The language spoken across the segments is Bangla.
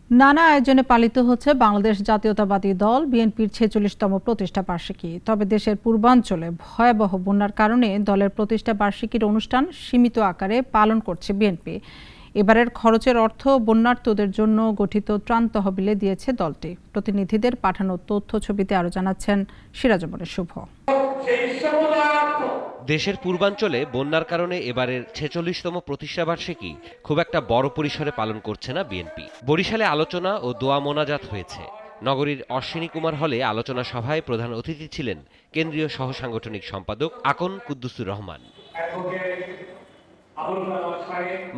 নানা আয়োজনে পালিত হচ্ছে বাংলাদেশ জাতীয়তাবাদী দল বিএনপির ৪৬তম প্রতিষ্ঠা বার্ষিকী। তবে দেশের পূর্বাঞ্চলে ভয়াবহ বন্যার কারণে দলের প্রতিষ্ঠা বার্ষিকীর অনুষ্ঠান সীমিত আকারে পালন করছে বিএনপি। এবারের খরচের অর্থ বন্যার্তদের জন্য গঠিত ত্রাণ তহবিলে দিয়েছে দলটি। প্রতিনিধিদের পাঠানো তথ্য ছবিতে আরও জানাচ্ছেন সিরাজুমনের শুভ। দেশের পূর্বাঞ্চলে বন্যার কারণে এবারের ৪৬তম প্রতিষ্ঠাবার্ষিকী খুব একটা বড় পরিসরে পালন করছে না বিএনপি। বরিশালে আলোচনা ও দোয়া মোনাজাত হয়েছে। নগরীর অশ্বিনী কুমার হলে আলোচনা সভায় প্রধান অতিথি ছিলেন কেন্দ্রীয় সহ সাংগঠনিক সম্পাদক আকন কুদ্দুসুর রহমান।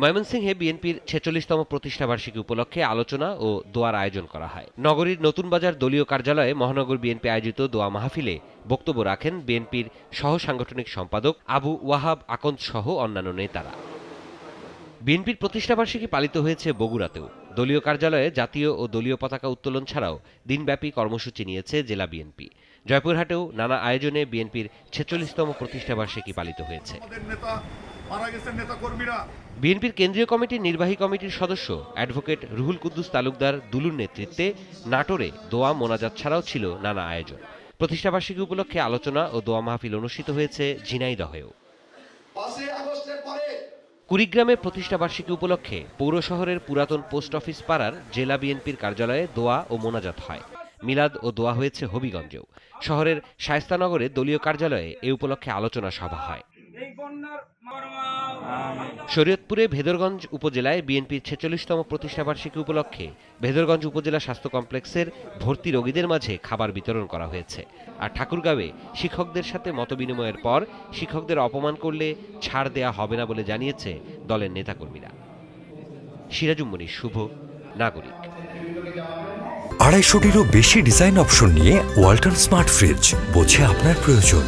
ময়মনসিংহে বিএনপির ৪৬তম প্রতিষ্ঠাবার্ষিকী উপলক্ষে আলোচনা ও দোয়ার আয়োজন করা হয়। নগরীর নতুন বাজার দলীয় কার্যালয়ে মহানগর বিএনপি আয়োজিত দোয়া মাহফিলে বক্তব্য রাখেন বিএনপির সহ সাংগঠনিক সম্পাদক আবু ওয়াহাব আকন্দ সহ অন্যান্য নেতারা। বিএনপির প্রতিষ্ঠাবার্ষিকী পালিত হয়েছে বগুড়াতেও। দলীয় কার্যালয়ে জাতীয় ও দলীয় পতাকা উত্তোলন ছাড়াও দিনব্যাপী কর্মসূচি নিয়েছে জেলা বিএনপি। জয়পুরহাটেও নানা আয়োজনে বিএনপির ৪৬তম প্রতিষ্ঠাবার্ষিকী পালিত হয়েছে। বিএনপির কেন্দ্রীয় কমিটির নির্বাহী কমিটির সদস্য অ্যাডভোকেট রুহুল কুদ্দুস তালুকদার দুলুর নেতৃত্বে নাটোরে দোয়া মোনাজাত ছাড়াও ছিল নানা আয়োজন। প্রতিষ্ঠাবার্ষিকী উপলক্ষে আলোচনা ও দোয়া মাহফিল অনুষ্ঠিত হয়েছে ঝিনাইদহেও। কুড়িগ্রামে প্রতিষ্ঠাবার্ষিকী উপলক্ষে পৌর শহরের পুরাতন পোস্ট অফিস পাড়ার জেলা বিএনপির কার্যালয়ে দোয়া ও মোনাজাত হয়। মিলাদ ও দোয়া হয়েছে হবিগঞ্জেও। শহরের শায়েস্তানগরে দলীয় কার্যালয়ে এ উপলক্ষে আলোচনা সভা হয়। শরীয়তপুরে ভেদরগঞ্জ উপজেলায় বিএনপির ৪৬তম প্রতিষ্ঠাবার্ষিকী উপলক্ষে ভেদরগঞ্জ উপজেলা স্বাস্থ্য কমপ্লেক্সের ভর্তি রোগীদের মাঝে খাবার বিতরণ করা হয়েছে। আর ঠাকুরগাঁওয়ে শিক্ষকদের সাথে মতবিনিময়ের পর শিক্ষকদের অপমান করলে ছাড় দেয়া হবে না বলে জানিয়েছে দলের নেতাকর্মীরা। সিরাজুমনির শুভ, নাগরিক। ২৫০টিরও বেশি ডিজাইন অপশন নিয়ে ওয়ালটন স্মার্ট ফ্রিজ, বোঝে আপনার প্রয়োজন।